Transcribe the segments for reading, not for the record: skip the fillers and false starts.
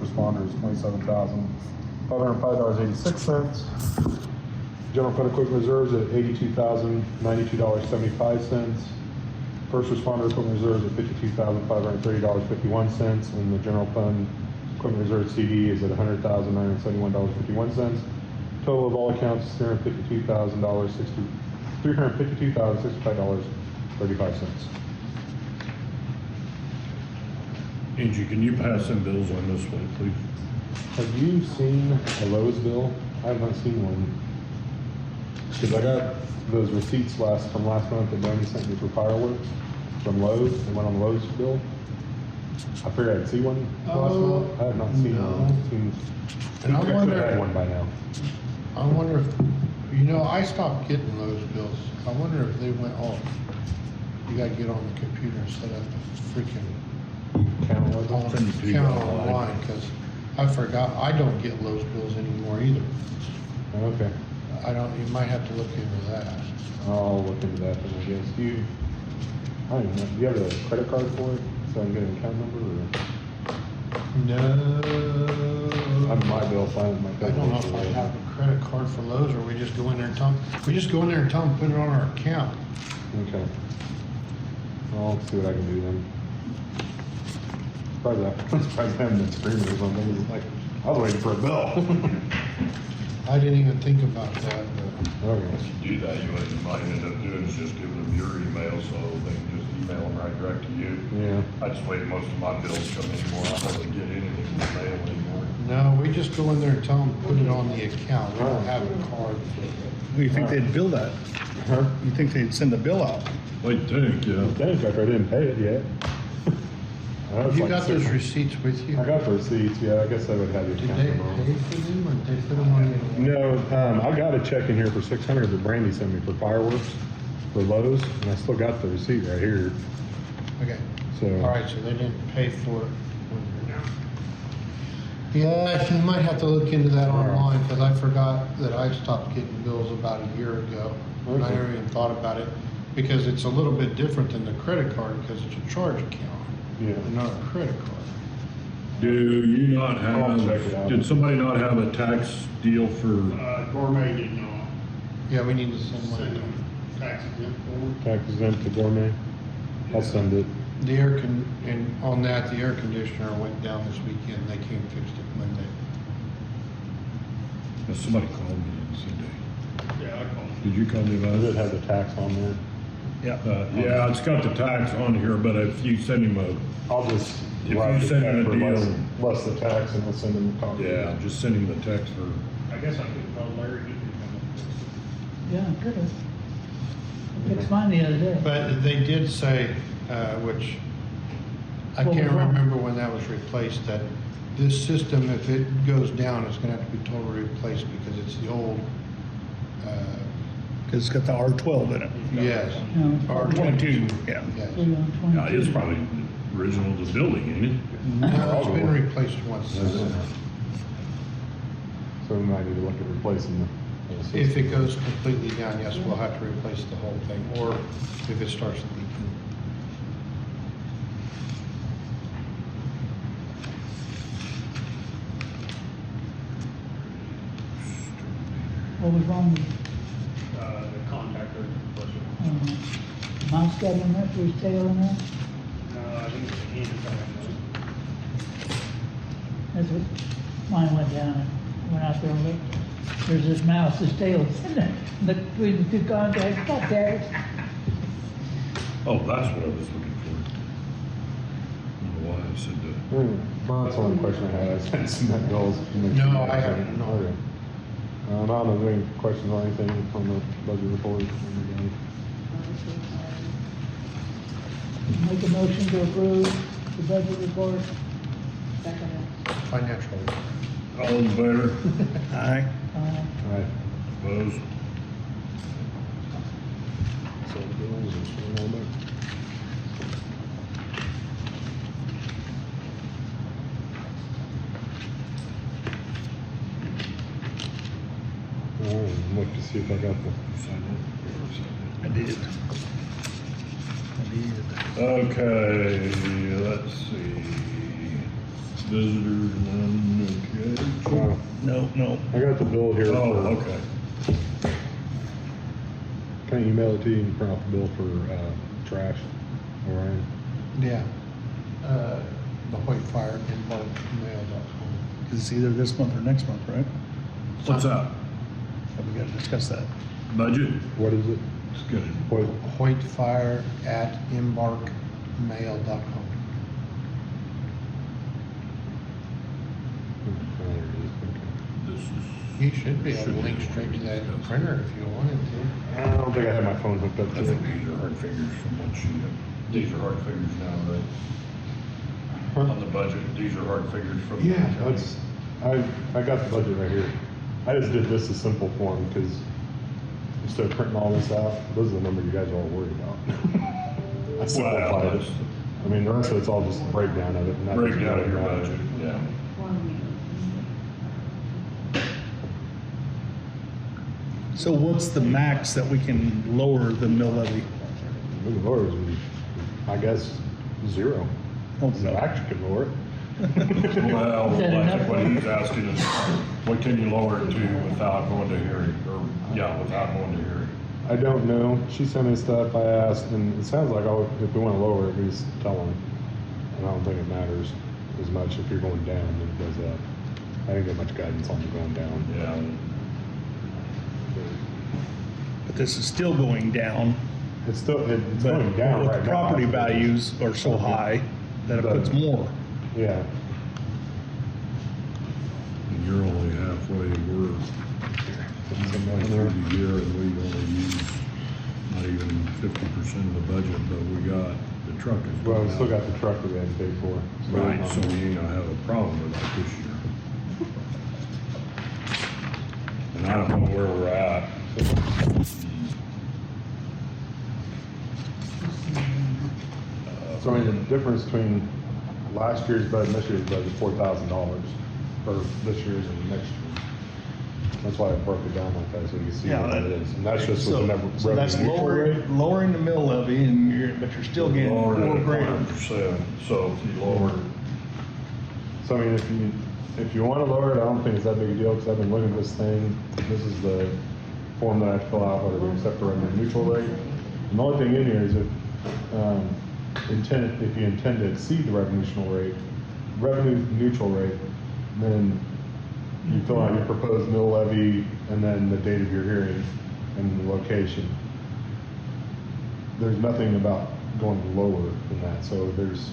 responders, $27,505.86. General fund equipment reserves at $82,092.75. First responder equipment reserves at $52,530.51, and the general fund equipment reserve CD is at $100,971.51. Total of all accounts is $352,065.35. Angie, can you pass some bills on this way, please? Have you seen a Lowe's bill? I have not seen one. Because I got those receipts from last month that Danny sent me for fireworks from Lowe's. They went on Lowe's bill. I figured I'd see one last month. I have not seen one. And I wonder, I had one by now. I wonder if, I stopped getting those bills. I wonder if they went off. You gotta get on the computer and set up the freaking Count online, because I forgot, I don't get Lowe's bills anymore either. Okay. You might have to look into that. I'll look into that then, I guess. I don't even know. Do you have a credit card for it? So I can get an account number or? No. I have my bill file. I don't know if I have a credit card for Lowe's, or we just go in there and tell them, put it on our account. Okay. I'll see what I can do then. I'm surprised I haven't been screaming or something. It's like, I was waiting for a bill. I didn't even think about that, but. Okay. If you do that, what you might end up doing is just giving them your email so they can just email them right direct to you. Yeah. I just wait most of my bills come anymore. I don't really get anything in the mail anymore. No, we just go in there and tell them, put it on the account. We don't have a card. What do you think they'd bill that? Huh? You think they'd send the bill out? I think, yeah. Dang, I didn't pay it yet. You got those receipts with you? I got the receipts, yeah. I guess I would have the Did account they number. pay for them, or did they put them on the? No, I got a check in here for $600 that Brandy sent me for fireworks for Lowe's, and I still got the receipt right here. Okay. So. All right, so they didn't pay for it. Yeah, you might have to look into that online, because I forgot that I stopped getting bills about a year ago. And I never even thought about it, because it's a little bit different than the credit card, because it's a charge account. Yeah. And not a credit card. Do you not I'll check it out. have, did somebody not have a tax deal for, Gourmet did not Yeah, we need to send send one. them tax exempt form. Tax exempt to Gourmet. I'll send it. The and on that, the air conditioner went down this weekend. They came and fixed it Monday. somebody called me and said, Yeah, I called. did you call me about Does it? it have the tax on there? Yeah, it's got the tax on here, but if you send him I'll just If write you the send check him a for deal- less the tax, and we'll send him a copy. just send him the text for, I guess I could call Larry, he could come up. Yeah, could have. I fixed mine the other day. But they did say, which I What can't was wrong? remember when that was replaced, that this system, if it goes down, it's gonna have to be totally replaced because it's the old, Because it's got the R12 in it. yes. No. R22, yeah. Yes. Three on 22. yeah, it's probably original to the building, ain't it? No, it's been replaced once. So we might need to look at replacing the system. If it goes completely down, yes, we'll have to replace the whole thing, or if it starts leaking. What was wrong with The contactor, person. mouse got in there, for his tail in there? No, I think it's a handicap. That's what, mine went down and went out there and looked. There's this mouse, his tail's in there, between the two contacts, got there. Oh, that's what I was looking for. I don't know why I said that. Well, that's the only question I had. I sent some that bills. No, I haven't, no. Okay. I don't know if there's any questions or anything on the budget report. Make a motion to approve the budget report. Financial. All in favor? Aye. Alright. Opposed? So the bills and all that. Look to see if I got the. I did. Okay, let's see. Visitors, none, okay. No. I got the bill here. Oh, for- okay. Can I email it to you and print off the bill for, trash? All right. Yeah. The Hoyt Fire Board mail.com. It's either this month or next month, right? What's that? We gotta discuss that. Budget? What is it? It's good. What? Hoyt Fire at embarkmail.com. This is. You should be able to link straight to that printer if you wanted to. I don't think I have my phone hooked up I to think it. these are hard figures from what she, these are hard figures now, right? On the budget, these are hard figures from. the Yeah, county. that's, I got the budget right here. I just did this a simple form because instead of printing all this out, those are the numbers you guys are all worried about. I simplified it. that's- I mean, the rest of it's all just a breakdown of it. and that doesn't Breakdown of your really matter. budget, yeah. So what's the max that we can lower the mill levy? Good Lord, I guess 0. Oh, The max you can lower it. Well, Is that I enough? think what he's asking is, what can you lower it to without going to hearing, or, yeah, without going to hearing? I don't know. She sent me stuff. I asked, and it sounds like if we want to lower it, we just tell them. And I don't think it matters as much if you're going down than it does up. I didn't get much guidance on you going down. Yeah, But this is still going down. It's still, it's But going down with right now. property values are so high that it puts more. Yeah. and you're only halfway, we're halfway through the year and we only used not even 50% of the budget, but we got the truck as well. Well, we still got the truck that we had to pay for. Right, so we ain't gonna have a problem with that this year. And I don't know where we're at. So I mean, the difference between last year's budget and this year's budget, $4,000 for this year's and next year's. That's why I broke it down like that, so you can see what it is. And that's just with the revenue So that's neutral rate. lowering the mill levy and but you're still getting Lowered it $4 at grand. 100%, so if you lower it, So I mean, if you want to lower it, I don't think it's that big a deal, because I've been looking at this thing. This is the form that I have to fill out, whether we accept the revenue neutral rate. And the only thing in here is if you intend to exceed the revenue neutral rate, then you fill out your proposed mill levy and then the date of your hearing and the location. There's nothing about going lower than that, so there's,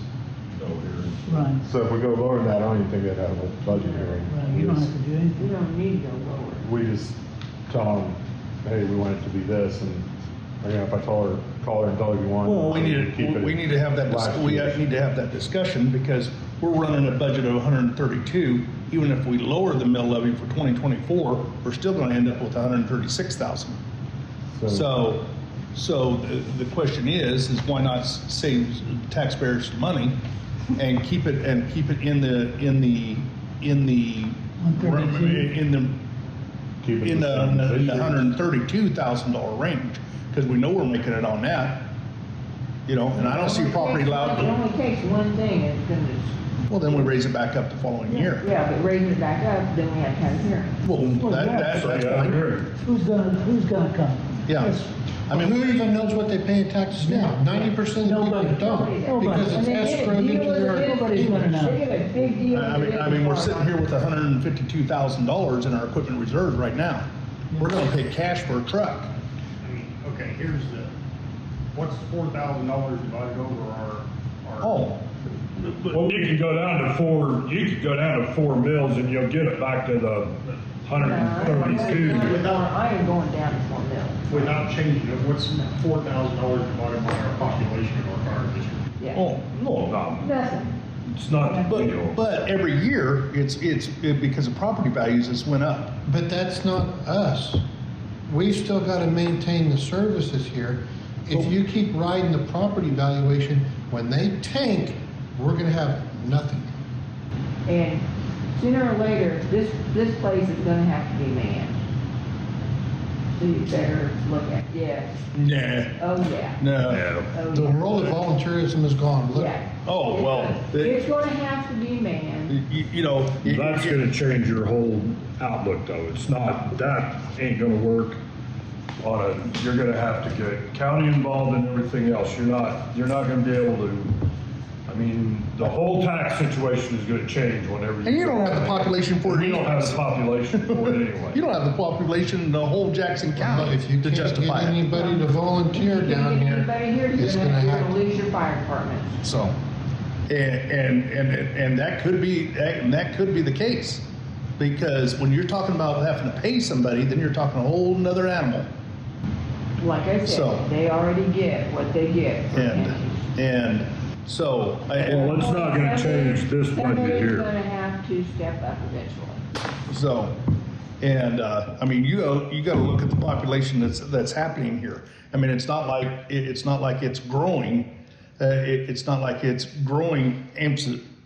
go here. Right, so if we go lower than that, I don't even think they'd have a budget hearing. right, you don't have to do anything. You don't need to go lower. We just tell them, hey, we want it to be this, and, you know, if I call her and tell her you want. Well, we need to have that, last we year's. need to have that discussion because we're running a budget of 132. Even if we lower the mill levy for 2024, we're still gonna end up with 136,000. So the question is why not save taxpayers some money and keep it in the 132. Keep it in the same the this year. $132,000 range, because we know we're making it on that. You know, and I don't see property It allowed, only takes one thing, and it's gonna, well, then we raise it back up the following year. yeah, but raising it back up, then we have to have a hearing. Well, that's So, fine. yeah, I agree. Who's gonna come? Yeah. Yes. I mean, Who even knows what they pay in taxes now? 90% of the people Nobody. don't, Nobody. because it's And they get a escrowed deal into with their. it. Nobody's gonna know. They get a big deal. I mean, we're sitting here with $152,000 in our equipment reserves right now. We're gonna pay cash for a truck. I mean, okay, here's what's $4,000 divided over our. Oh. Well, you could go down to 4 mills and you'll get it back to the 132. I ain't going down to 4 mil. Without changing it, what's $4,000 divided by our population of our fire district? Yeah, Oh, No, no, nothing. it's not, you know. but every year, it's because of property values, it's went up. But that's not us. We've still got to maintain the services here. If you keep riding the property valuation, when they tank, we're gonna have nothing. And sooner or later, this place is gonna have to be manned. So you better look at, yes, Nah. oh yeah, No. oh The yeah. role of volunteerism is gone. Look, Yeah. Oh, well, It's gonna have to be manned. you know. That's gonna change your whole outlook though. It's not, that ain't gonna work on a, you're gonna have to get county involved in everything else. You're not gonna be able to, I mean, the whole tax situation is gonna change whenever you. And you don't have the population for it You don't have anyways. the population for it anyway. You don't have the population in the whole Jackson County If you to can't get justify it. anybody to volunteer You down can't get here, anybody here, it's you're gonna gonna have to. lose your fire department. So, and that could be, the case. Because when you're talking about having to pay somebody, then you're talking a whole nother animal. Like I So- said, they already get what they get for counties. And so, Well, it's not gonna change this budget Somebody's here. gonna have to step up eventually. so, and, I mean, you gotta look at the population that's happening here. I mean, it's not like it's growing. It's not like it's growing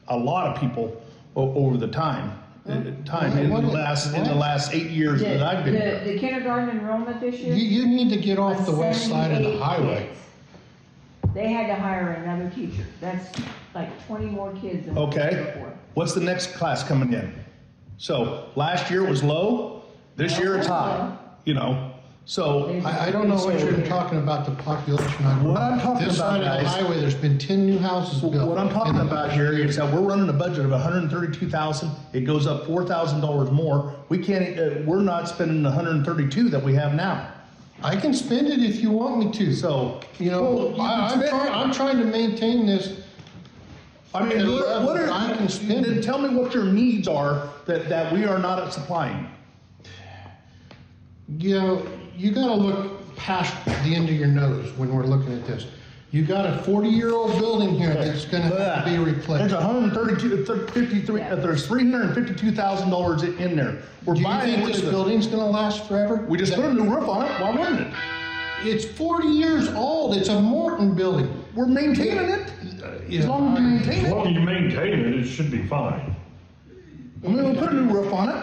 a lot of people over the time. In the last 8 years that I've been here. The kindergarten enrollment this year? You need to get off the was west side of the 78 highway. kids. They had to hire another teacher. That's like 20 more kids than. Okay, what's the next class coming in? So, last year it was low, this year it's high, you know, so. I don't know what you're talking about, the population. What I'm talking This about, side of the guys- highway, there's been 10 new houses built. What I'm talking about here is that we're running a budget of $132,000. It goes up $4,000 more. We can't, we're not spending the $132 that we have now. I can spend it if you want me to. So, You know, well, you can spend it. I'm trying to maintain this. I mean, And what are, I can spend then it. tell me what your needs are that we are not supplying. You know, you gotta look past the end of your nose when we're looking at this. You got a 40-year-old building here that's gonna have to be There's replaced. there's $352,000 in there. We're Do you buying think this into the- building's gonna last forever? We just put a new roof on it, why wouldn't it? It's 40 years old, it's a Morton building. We're maintaining it, as long as we maintain As it. long as you maintain it, it should be fine. I mean, we'll put a new roof on it,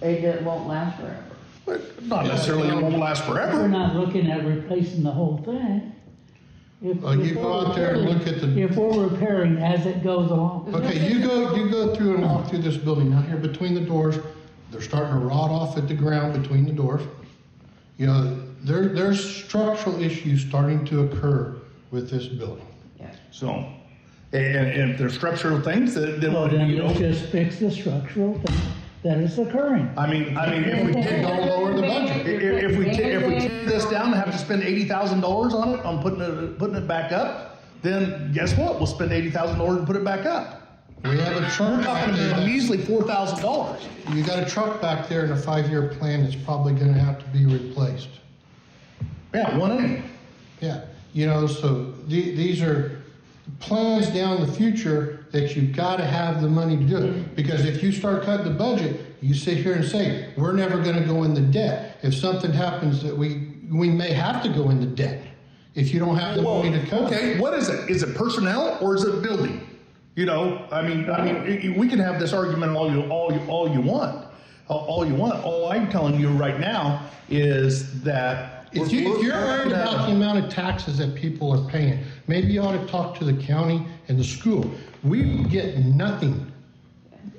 It won't last forever. but not necessarily it won't last We're forever. not looking at replacing the whole thing. You go out there and look at the, If we're repairing as it goes along. okay, you go through and walk through this building out here between the doors. They're starting to rot off at the ground between the doors. You know, there's structural issues starting to occur with this building. Yeah. So, and if there's structural things that, Well, then you know, let's just fix the structural thing that is occurring. I mean, if we did Don't lower the budget. If we tear this down and have to spend $80,000 on it, on putting it back up, then guess what? We'll spend $80,000 to put it back up. We have a truck We're back talking there. a measly $4,000. You got a truck back there in a 5-year plan that's probably gonna have to be replaced. Yeah, 180. Yeah, you know, so these are plans down the future that you've gotta have the money to do it. Because if you start cutting the budget, you sit here and say, we're never gonna go into debt. If something happens that we may have to go into debt, if you don't have the money to cover. Okay, what is it? Is it personnel or is it building? You know, I mean, we can have this argument all you want. All I'm telling you right now is that If you're worried about the amount of taxes that people are paying, maybe you ought to talk to the county and the school. We get nothing.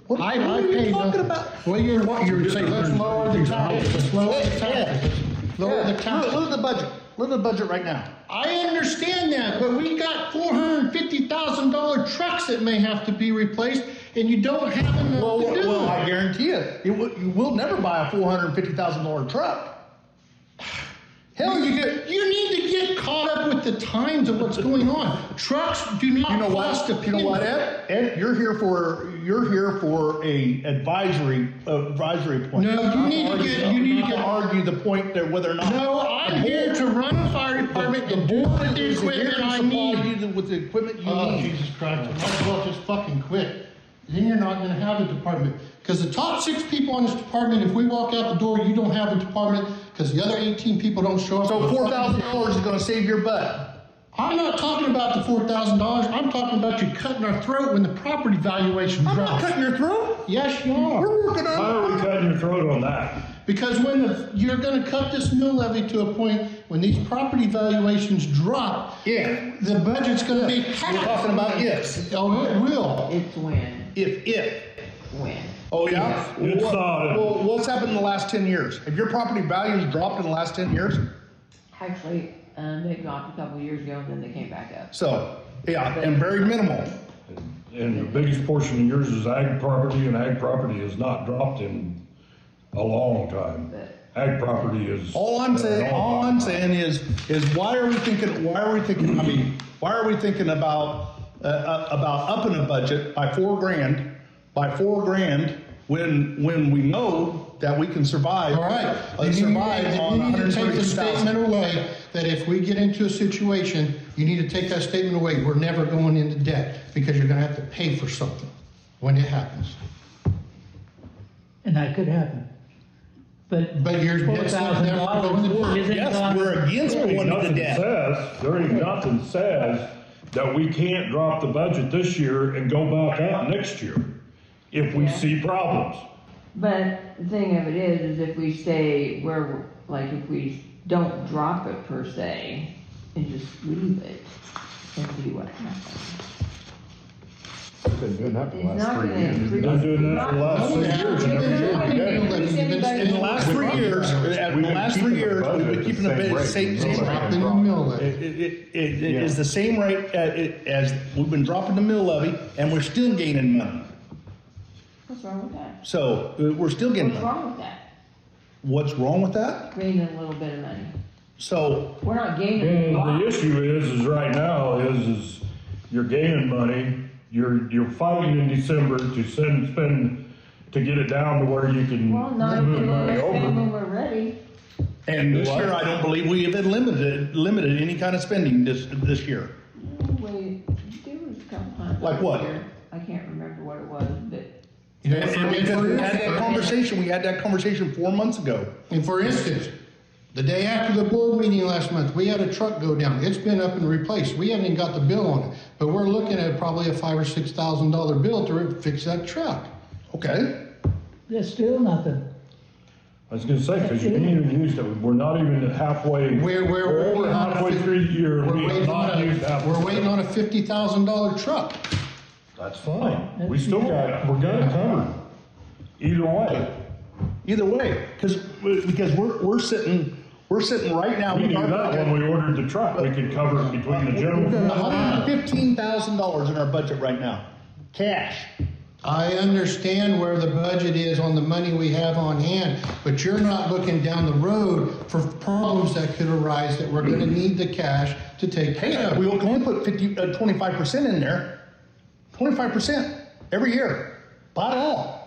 What I are you pay talking nothing. about? Well, you're saying, let's lower the taxes, let's lower the taxes, lower the taxes. Look at the budget. Look at the budget right now. I understand that, but we got $450,000 trucks that may have to be replaced, and you don't have enough to do Well, I it. guarantee you will never buy a $450,000 truck. Hell, you get. You need to get caught up with the times of what's going on. Trucks do not You know cost a what? You know what, Ed? Ed, you're here for a advisory point. No, you need to get. argue the point there whether or not. No, I'm here to run a fire department and do what the equipment I need. With the equipment you Oh, need. Jesus Christ, I might as well just fucking quit. Then you're not gonna have a department. Because the top 6 people in this department, if we walk out the door, you don't have a department, because the other 18 people don't show up. So $4,000 is going to save your butt. I'm not talking about the $4,000, I'm talking about you cutting our throat when the property valuation I'm not drops. cutting your throat. Yes, you are. We're working on. Why are we cutting your throat on that? Because when you're gonna cut this mill levy to a point when these property valuations drop, Yeah. the budget's gonna be We're talking about ifs. Oh, it will. It's when. When? Oh, yeah? It's not. Well, what's happened in the last 10 years? Have your property values dropped in the last 10 years? Actually, they dropped a couple of years ago and then they came back up. So, yeah, and very minimal. And the biggest portion of yours is ag property, and ag property has not dropped in a long time. But- Ag property is. All I'm saying is why are we thinking about upping a budget by $4,000 when we know that we can survive. All right, then Survive on you need to take the 130,000. statement away that if we get into a situation, you need to take that statement away, we're never going into debt, because you're gonna have to pay for something when it happens. And that could happen. But But you're never going to work. Yes, we're against going into Nothing debt. there ain't nothing says that we can't drop the budget this year and go back up next year if we Yeah. see problems. But the thing of it is if we stay where we're, like, if we don't drop it per se, and just leave it and see what happens. We've been doing that for the It's last not 3 gonna years. increase. Been doing that for the last 3 years, and every year we get it. In the last 3 years, we've been keeping the bid same Dropping rate. the mill levy. It is the same rate as we've been dropping the mill levy, and we're still gaining money. What's wrong with that? So, we're still getting What's money. wrong with that? What's wrong with that? Gaining a little bit of money. So, We're not gaining a And lot. the issue is right now is you're gaining money, you're fighting in December to spend, to get it down to where you can Well, not if move we're money gonna spend over. when we're ready. and this year, I don't believe we have limited any kind of spending this year. Wait, there was a couple times. Like what? here. I can't remember what it was, but You know, And we had that conversation 4 months ago. And for instance, the day after the board meeting last month, we had a truck go down. It's been up and replaced. We haven't even got the bill on it, but we're looking at probably a $5,000 or $6,000 bill to fix that truck. Okay? that's still nothing. I was gonna say, cause you ain't even used it, we're not even halfway. We're over waiting on a halfway through the year, We're we have waiting not on used half. we're waiting on a $50,000 truck. That's fine, we're gonna cover, either way. Either way, because we're sitting right now. We knew that when we ordered the truck, we could cover it between the general. We've got $115,000 in our budget right now, cash. I understand where the budget is on the money we have on hand, but you're not looking down the road for problems that could arise that we're gonna need the cash to take care of. We will only put 25% in there, 25% every year, not all.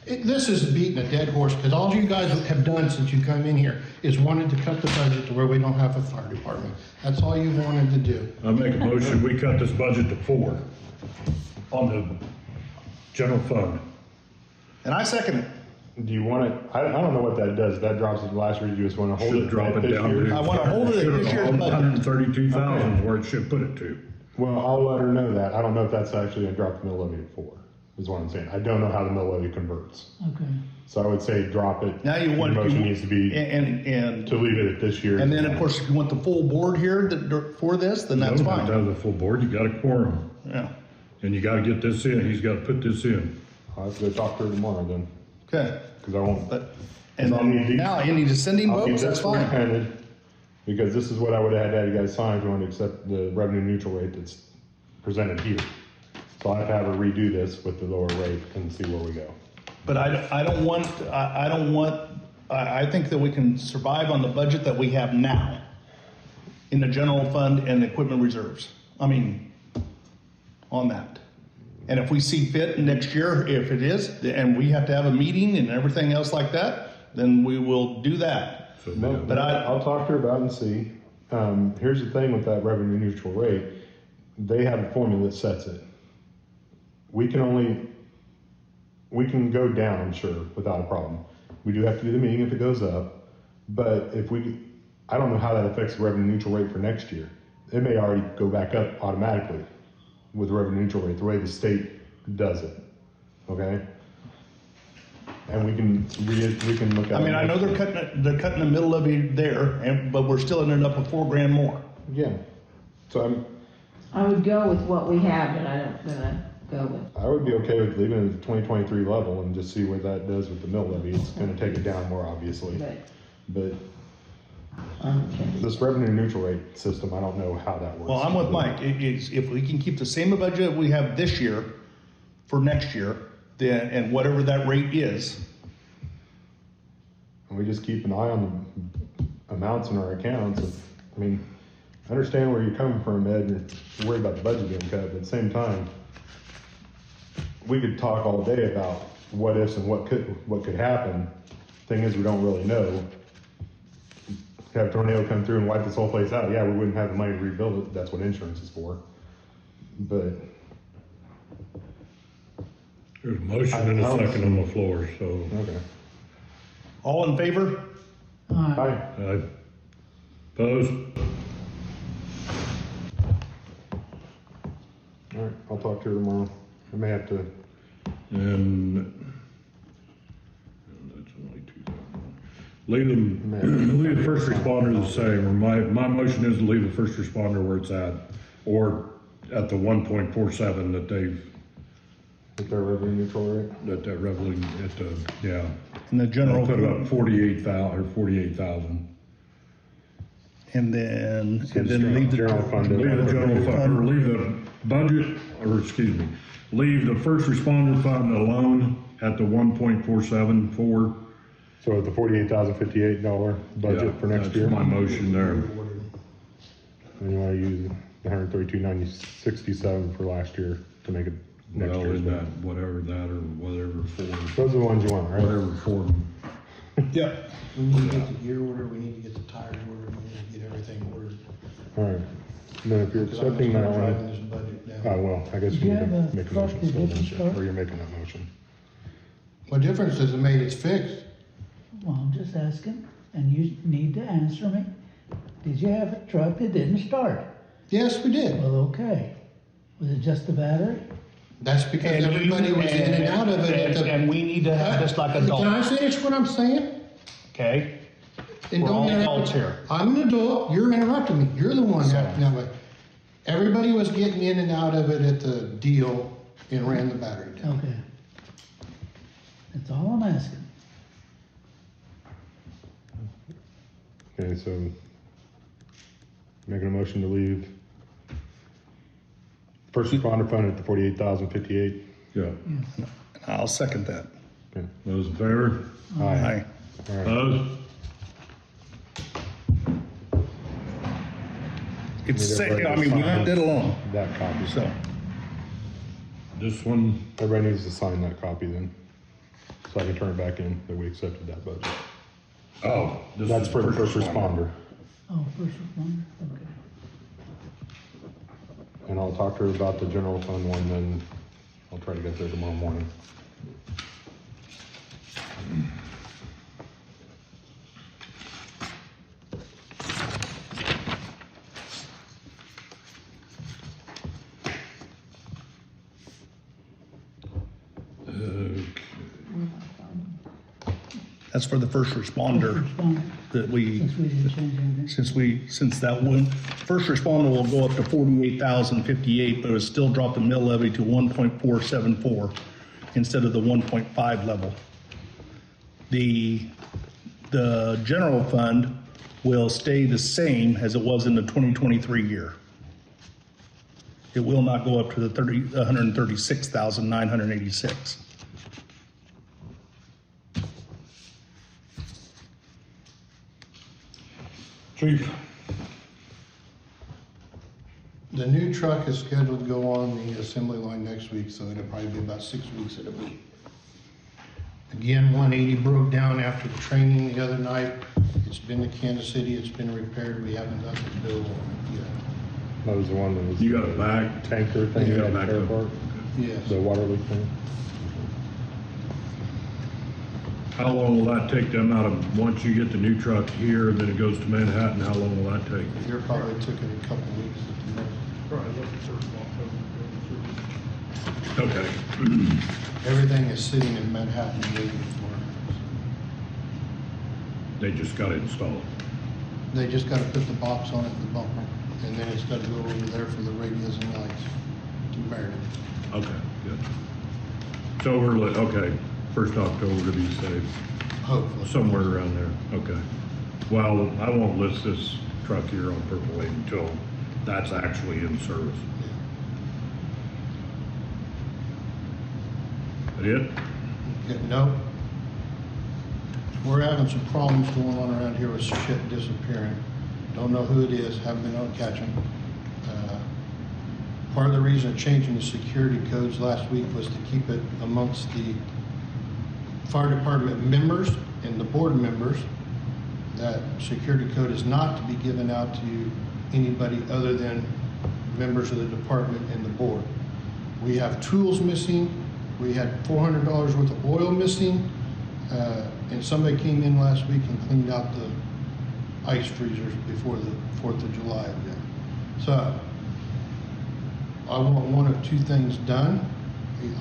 This is beating a dead horse, because all you guys have done since you come in here is wanted to cut the budget to where we don't have a fire department. That's all you've wanted to do. I make a motion, we cut this budget to 4 on the general fund. And I second it. Do you want it, I don't know what that does, that drops it last year, you just wanna hold Should it drop right it this down year? to. I wanna hold it at this year's budget. 132,000 is where it should put it to. Well, I'll let her know that, I don't know if that's actually gonna drop the mill levy at 4, is what I'm saying, I don't know how the mill levy converts. Okay. So I would say drop it. Now you want. Your motion needs to be And to leave it at this year. then, of course, if you want the full board here for this, then that's You don't have to fine. have the full board, you got a quorum, Yeah, and you gotta get this in, he's gotta put this in. I'll have to go talk to her tomorrow then, okay. cause I won't. But, and I'll need then these- now you need to send him I'll need votes, that's this fine. reprinted, because this is what I would have had you guys sign if you want to accept the revenue neutral rate that's presented here. So I have to have her redo this with the lower rate and see where we go. But I think that we can survive on the budget that we have now in the general fund and the equipment reserves. I mean, on that. And if we see fit next year, if it is, and we have to have a meeting and everything else like that, then we will do that. But I'll talk to her about it and see. Here's the thing with that revenue neutral rate, they have a formula that sets it. We can go down, I'm sure, without a problem. We do have to do the meeting if it goes up, but I don't know how that affects the revenue neutral rate for next year. It may already go back up automatically with the revenue neutral rate, the way the state does it, okay? And we can look at. I mean, I know they're cutting the middle levy there, but we're still ending up with $4,000 more. Yeah, so I would go with what we have, but I'm not gonna go with. I would be okay with leaving it at the 2023 level and just see what that does with the mill levy. It's gonna take it down more, obviously. But this revenue neutral rate system, I don't know how that works. Well, I'm with Mike. If we can keep the same budget we have this year for next year, then, and whatever that rate is, And we just keep an eye on the amounts in our accounts. I mean, I understand where you're coming from, Ed, and you're worried about the budget being cut, but at the same time, we could talk all day about what ifs and what could happen. Thing is, we don't really know. Have a tornado come through and wipe this whole place out, yeah, we wouldn't have the money to rebuild it. That's what insurance is for. But There's a motion and a second on the floor, so. okay. all in favor? Hi. Opposed? All right, I'll talk to her tomorrow. I may have to. And that's only 2,000. Leave the first responder the same, or my motion is to leave the first responder where it's at, or at the 1.47 that they've, With their revenue neutral rate. that revenue, at the, yeah. And the general, Put about 48,000. and then leave the General fund. Leave the general fund, or leave the budget, or excuse me, leave the first responder fund alone at the 1.474. So at the $48,058 budget for next year. That's my motion there. And you wanna use the 132,967 for last year to make it next Well, year's in budget. that, whatever that, or whatever form, Those are the ones you want, right? whatever form. Yep. We need to get the gear ordered, we need to get the tires ordered, we need to get everything ordered. All right. And then if you're Because I'm accepting that driving one, this budget down. well, I guess Did you you need have to a make a truck motion that still, didn't don't you? start? Or you're making that motion. What difference does it make? It's fixed. Well, I'm just asking, and you need to answer me. Did you have a truck that didn't start? Yes, we did. Well, okay. Was it just the battery? That's because everybody was in and out of it at the. And we need to have this like Can I adults, finish what I'm saying? okay? And We're don't all interrupt. adults here. I'm an adult, you're interrupting me, you're the one acting that way. Everybody was getting in and out of it at the deal and ran the battery down. Okay. That's all I'm asking. Okay, so making a motion to leave first responder fund at the 48,058. Yeah, Yes. I'll second that. Okay. those in favor? Aye. All right. Opposed? It's, Need everybody I to mean, we sign left it alone, That copy. so. This one, Everybody needs to sign that copy then. So I can turn it back in that we accepted that budget. oh. this That's is for the first responder. Oh, first responder, okay. And I'll talk to her about the general fund one, then I'll try to get there tomorrow morning. That's for the first responder First responder, that we, since we didn't change anything. since that one, first responder will go up to 48,058, but it'll still drop the mill levy to 1.474 instead of the 1.5 level. The general fund will stay the same as it was in the 2023 year. It will not go up to the 136,986. chief, The new truck is scheduled to go on the assembly line next week, so it'll probably be about 6 weeks it'll be. Again, 180 broke down after the training the other night. It's been to Kansas City, it's been repaired, we haven't got the bill on it yet. That was the one that was. You got it back? Tanker thing. You got it at back the up. airport, Yes. The water leak thing. How long will that take them out of, once you get the new truck here, and then it goes to Manhattan, how long will that take? Here probably took it a couple weeks at the most. Probably looking for Okay. Everything is sitting in Manhattan waiting for They just got it installed. it. They just gotta put the box on it, the bumper, and then it's gotta go over there for the radios and lights to Meriden. Okay. good. So we're, okay, 1st October to be safe, Hopefully. somewhere around there, okay. Well, I won't list this truck here on Purple Wave until that's actually in service. That it? Yeah, no. We're having some problems going on around here with shit disappearing. Don't know who it is, haven't been able to catch them. Part of the reason of changing the security codes last week was to keep it amongst the fire department members and the board members. That security code is not to be given out to anybody other than members of the department and the board. We have tools missing. We had $400 worth of oil missing. And somebody came in last week and cleaned out the ice freezers before the 4th of July event. So I want one of two things done.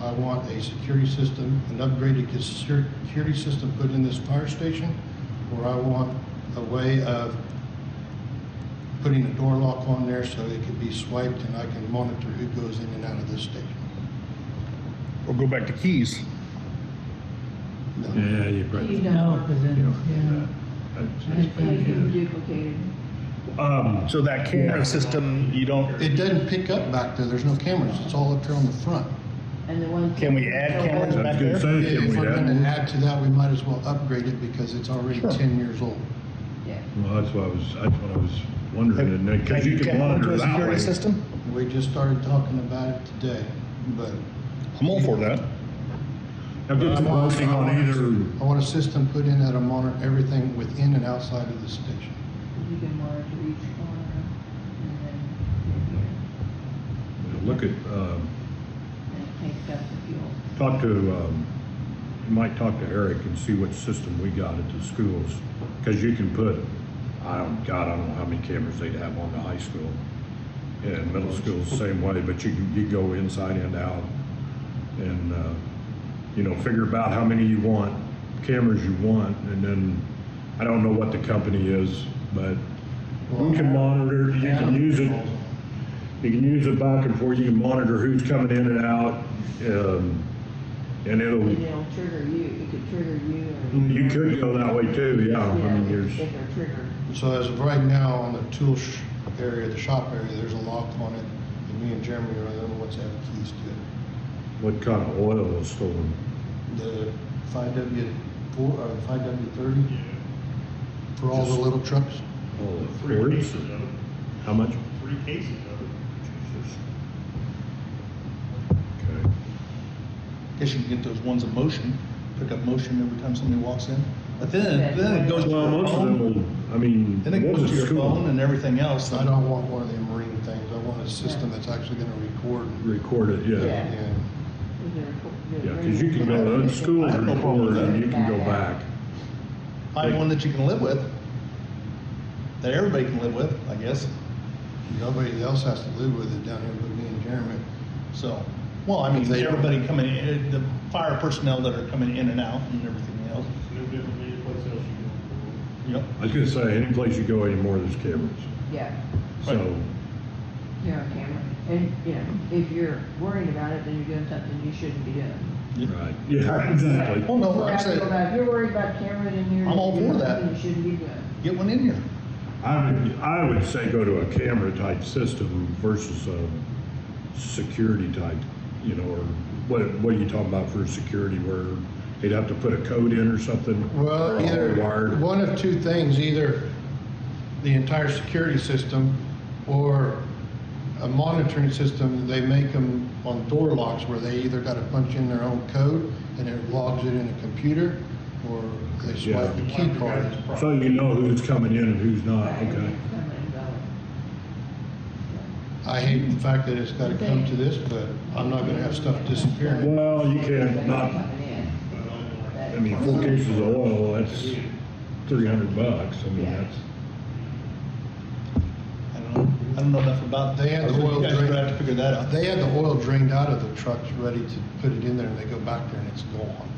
I want a security system, an upgraded security system put in this fire station, or I want a way of putting a door lock on there so it can be swiped and I can monitor who goes in and out of this station. Or go back to keys. No. Yeah, you probably. You No, don't, because then, make them duplicated. So that camera system, you don't, It doesn't pick up back there. There's no cameras. It's all up there on the front. And the ones. Can we add cameras I was back gonna there? say, can If we we're add gonna more? add to that, we might as well upgrade it because it's already Sure. 10 years old. Yeah. Well, that's what I was wondering, and then, cause you can monitor a that security way. system? We just started talking about it today, but. I'm all for that. I'll get some posting on either, I want a system put in that'll monitor everything within and outside of the station. You can monitor each corner and then look at, and it takes up the fuel. talk to, you might talk to Eric and see what system we got at the schools. Cause you can put, I don't know how many cameras they'd have on the high school. And middle school's the same way, but you go inside and out and, you know, figure about how many you want, cameras you want, and then, I don't know what the company is, but you can monitor, you can use it. You can use it back and forth, you can monitor who's coming in and out, and it'll, And it'll trigger you, it could trigger you or. you could go that way too, yeah, I mean, there's, If they're triggered. So as of right now, on the tool area, the shop area, there's a lock on it. And me and Jeremy are the only ones that have keys to it. what kind of oil was stolen? The 5W4 or the 5W30 for all the little trucks. Oh, Three Fords? cases of it. How much? 3 cases of it. Jesus. Okay. Guess you can get those ones in motion, pick up motion every time somebody walks in. But then it goes to Well, your most of them phone, will, I mean, then it what goes was to the your school? phone and everything else. I don't want one of them marine things. I want a system that's actually gonna record. Record it, yeah. Yeah. And Yeah, cause you can go, the schools I have no problem with record and that. you can go back. Find one that you can live with, that everybody can live with, I guess. nobody else has to live with it down here but me and Jeremy. So, well, I mean, They don't- everybody coming in, the fire personnel that are coming in and out and everything else. It's no different than any place else you go. Yep. I was gonna say, any place you go anymore, there's cameras, Yeah, so, there are cameras. And, you know, if you're worried about it, then you're doing something you shouldn't be doing. right, yeah, exactly. Oh, no, like I If said, you're worried about cameras in here. I'm all you're doing for that. something You shouldn't be doing. get one in here. I would say go to a camera type system versus a security type, you know, or what are you talking about for security where they'd have to put a code in or something? Well, Or all either wired? one of two things, either the entire security system or a monitoring system. They make them on door locks where they either got to punch in their own code and it logs it in a computer, or they swipe the key card. So you know who's coming in and who's not, okay. Come and go. I hate the fact that it's got to come to this, but I'm not going to have stuff disappearing. Well, you can't not, Coming in. I mean, 4 cases of oil, that's $300. I mean, Yeah. that's, I don't know enough about. They had the You oil guys are drain. gonna have to figure that out. They had the oil drained out of the trucks, ready to put it in there, and they go back there and it's gone.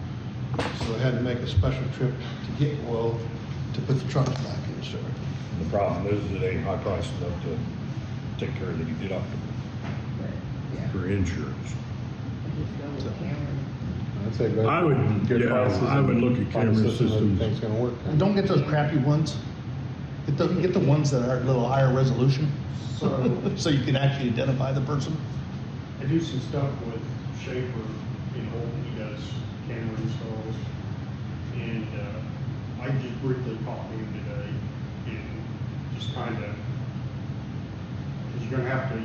So they had to make a special trip to get oil to put the trucks back in service. the problem is it ain't high price enough to take care of the deductible But, yeah. for insurance. Just go with cameras. I'd say go. I would- get yeah, prices I would and look at find a camera system that you systems. think's gonna work. Don't get those crappy ones. Get the ones that are a little higher resolution, So, so you can actually identify the person. I do some stuff with Schaefer in Holton, he does camera installs. And, I just briefly talked to him today and just kind of, cause you're gonna have to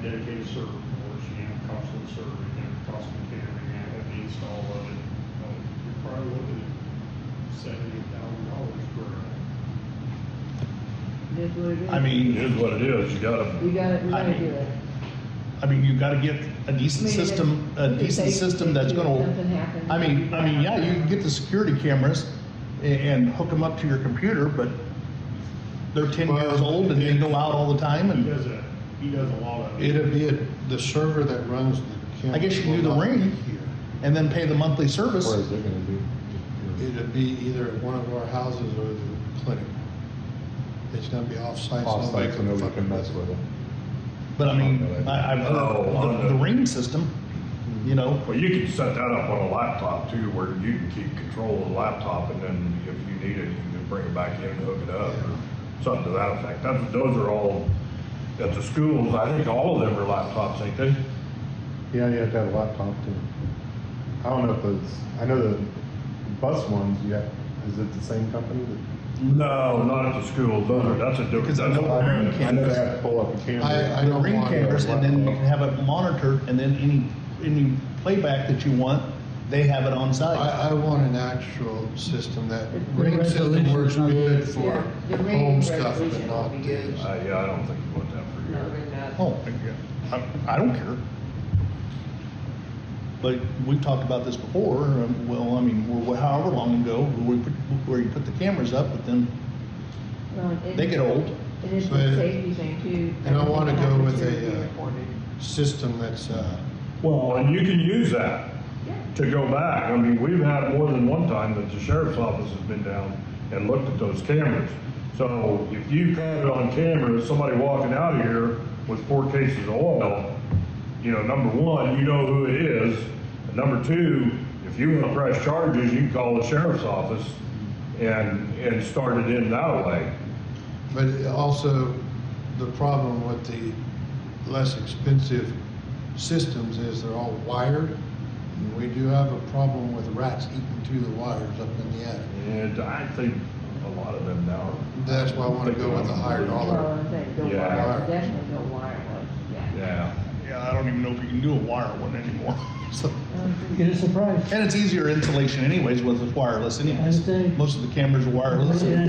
dedicate a server for us, you have cost of the server, you have cost of the camera, you have the install of it. You're probably looking at $70,000 for It is what it is. I mean, It is what it is, you gotta, We gotta I mean, do it. I mean, you gotta get a decent I mean, system, that's if gonna, something happens- I mean, yeah, you can get the security cameras and hook them up to your computer, but they're 10 years old and they go out all the time He and does a lot of. It'd be the server that runs the camera. I guess you can do the will not be ring. here. and then pay the monthly service. Where is it gonna be? It'd be either at one of our houses or the clinic. It's gonna be off-site. so Off-site, so nobody can mess with it. But I mean, I've Oh, heard the ring system, you know, well, you can set that up on a laptop too, where you can keep control of the laptop, and then if you need it, you can bring it back in and hook it up, or something to that effect. Those are all, at the schools, I think all of them are laptops, ain't they? Yeah, you have to have a laptop too. I don't know if it's, I know the bus ones, is it the same company that? No, not at the schools, that's a different. Because I know the ring I know they cameras, have to pull up a camera. I the don't ring want cameras, and then you laptop. can have it monitored, and then any playback that you want, they have it on site. I want an actual system. That The ring system resolution's works not good good. for Yeah, the ring home stuff, but resolution not will be good. this. Yeah, I don't think you want that for No, your. they're not. Oh, yeah. I don't care. But we've talked about this before, well, I mean, however long ago, where you put the cameras up, but then Well, it- they get old. It is But- a safety thing too. And I wanna Everything go happens with here a, will be recorded. System that's, Well, and you can use that Yeah. to go back. I mean, we've had more than one time that the sheriff's office has been down and looked at those cameras. So if you caught it on camera, somebody walking out of here with 4 cases of oil, you know, number one, you know who it is. And number two, if you want to press charges, you can call the sheriff's office and start it in that way. but also the problem with the less expensive systems is they're all wired. And we do have a problem with rats eating through the wires up in the attic. And I think a lot of them now. That's why I wanna go with the higher dollar. Well, I think go Yeah. wireless, definitely go wireless, yeah. Yeah. Yeah, I don't even know if you can do a wire one anymore. So, Get a surprise. and it's easier installation anyways with the wireless anyways. I'd say- Most of the cameras are wireless. Yeah, I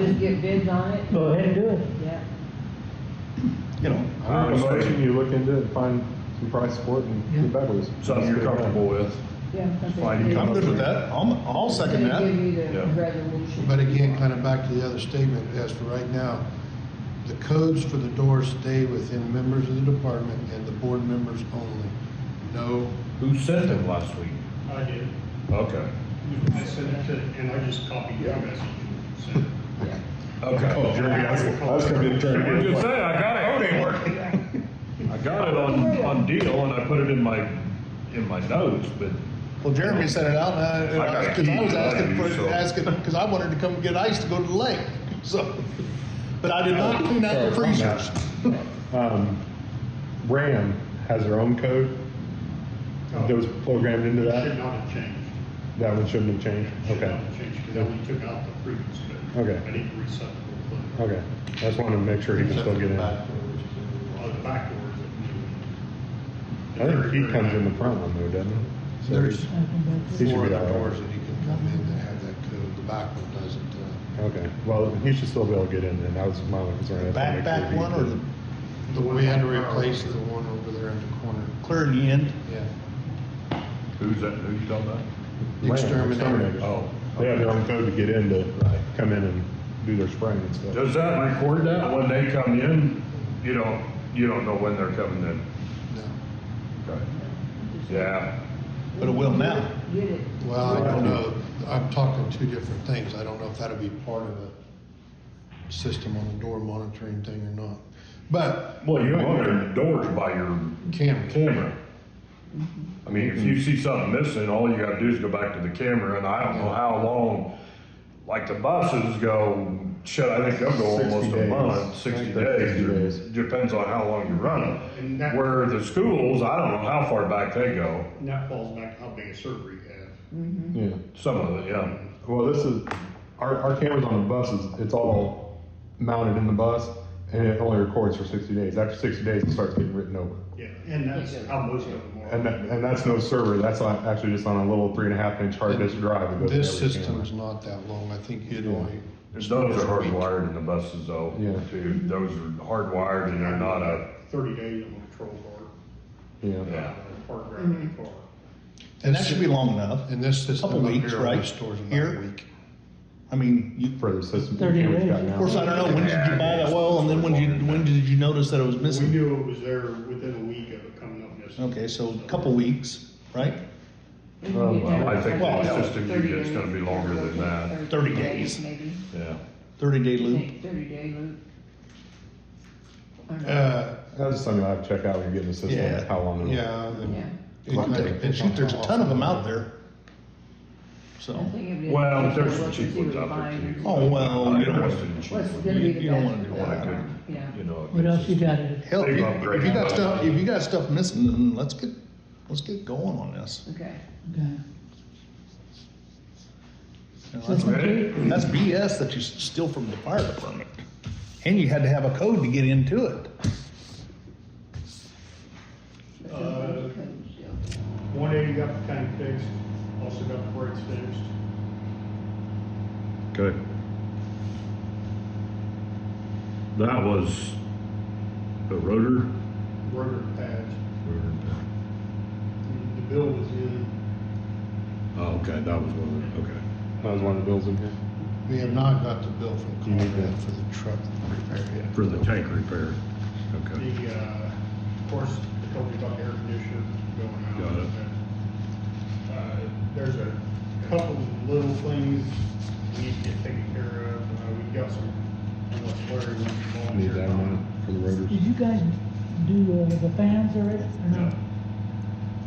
just get bids on it, Go ahead and do it. yeah. You know, I would motion you look into it and find some price for it and get back with us. Something you're comfortable with. Yeah. something Fine, good. I'm good with that. I'll second Gonna give that. you the Yeah. resolution. But again, kind of back to the other statement, as for right now, the codes for the doors stay within members of the department and the board members only. No, Who sent them last week? I did. Okay. I sent it to, and I just copied your message and sent it. Yeah. Okay. Oh, Jeremy, I was gonna be trying I was to gonna get say, I got it. It ain't working. I got it on deal and I put it in my notes, but Well, Jeremy sent it out, and I got a because I was key asking, so- because I wanted to come get ice to go to the lake, so. But I did not clean out the freezers. RAM has their own code that was programmed into Should that. not have changed. That one shouldn't have changed. Should Okay. not have changed, because I only took out the previous code. Okay. I need to reset the whole code. Okay. I just wanted to make sure he can still get in. I The back doors. think he comes in the front one though, doesn't he? So there's He should four be other all right. doors that he can come in that have that code. The back one doesn't. Okay, well, he should still be able to get in, and that was my only concern. I just wanna make Back sure he one or could- We had to replace the one over there in the corner. clear in the end? Yeah. who's that, who you talking about? RAM, Exterminator. Oh. They have their own code to get in to come in and do their spraying and stuff. Does that record that when they come in? You don't know when they're coming in? No. Okay. Yeah. But it will now. Get it. Well, I don't know. I'm talking two different things. I don't know if that'll be part of a system on the door monitoring thing or not. But Well, you monitor doors by your camera. camera. I mean, if you see something missing, all you gotta do is go back to the camera, and I don't know how long, like the buses go, shit, I think they'll go 60 almost a days. month, I 60 think they're days. 60 days. Depends on how long you run And them. that- Where the schools, I don't know how far back they go. And that falls back to how big a server you have. Yeah. Some of it, yeah. Well, this is, our cameras on the buses, it's all mounted in the bus, and it only records for 60 days. After 60 days, it starts getting written over. Yeah, and that's how most of them are. And that's no server, that's actually just on a little 3.5 inch hard disk drive that goes to This every system's camera. not that long, I think it Yeah. only. Those are hardwired in the buses though, Yeah. too. Those are hardwired and they're not a, 30 days on a patrol car. Yeah. yeah. Park driving a car. And that should be long enough. And this system Couple up weeks, here right? only stores about Here? a week. I mean, you, For the system. 30 cameras days. got now. of course, I don't know, when did you buy that oil, and then when did you notice that it was We missing? knew it was there within a week of it coming up missing. Okay, so a couple weeks, right? I think Well, the system you get is gonna be longer than that. 30 days. Maybe, Yeah. 30-day loop. 30-day loop. I don't know. That's just something I have to check out when you get in the system, Yeah. how long. it'll- Yeah, then Yeah. it kinda depends And shoot, on there's a how ton of them often out there. So, I think if it- Well, there's some what cheap you ones would out there find too. is- oh, well, I you don't want invested in to, cheap What's ones. gonna be the You don't best wanna for do that that. car? Yeah. You know. What else you got? hell, They've if upgraded you got that. stuff, if you got stuff missing, then let's get going on this. Okay. Okay. You know, System Ready? two? That's BS that you steal from the fire department. And you had to have a code to get into it. But those are the codes, yeah. 180 got the tank fixed, also got the brakes fixed. Okay. That was the rotor? Rotor pads. The bill was in. Oh, okay, that was one of the, okay. That was one of the bills in here. We have not got the bill from You need Conrad that. for the truck repair yet. For the tank repair. Okay. The, of course, I told you about the air conditioner going out. Got it. There's a couple little things we need to get taken care of. We've got some, unless Larry wants to volunteer. Need that amount for the rotors. Did you guys do the fans already, or no? No.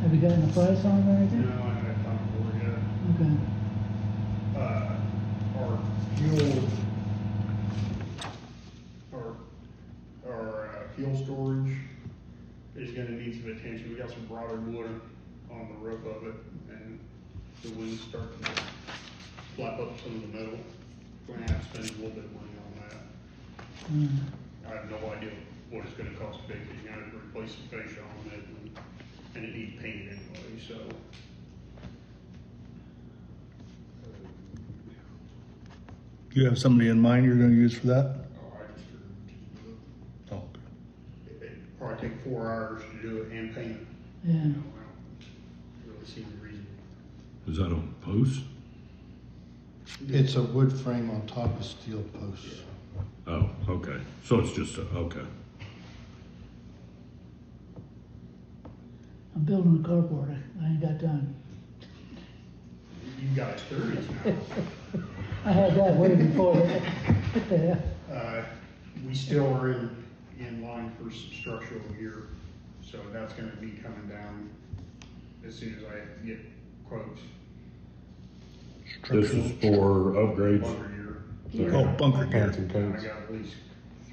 Have you gotten a price on them or No, anything? I haven't had time for it yet. Okay. Our fuel, our fuel storage is gonna need some attention. We got some rotted wood on the roof of it, and the wind's starting to flap up some of the metal. We're gonna have to spend a little bit of money on that. I have no idea what it's gonna cost big, but you're gonna have to replace the fascia on it, and it needs painted anyway, so. You have somebody in mind you're gonna use for that? Oh, I just figured Oh, okay. it'd probably take 4 hours to do it and paint it. Yeah. I don't really see the reason. Is that on post? It's a wood frame on top of steel posts. Oh, okay. So it's just, okay. I'm building a carport. I ain't got time. You got experience now. I had that way before that. What the hell? We still are in line for some structural gear, so that's gonna be coming down as soon as I get quotes. This is for upgrades? Bunker gear. Oh, bunker gear. Pants and I coats. got at least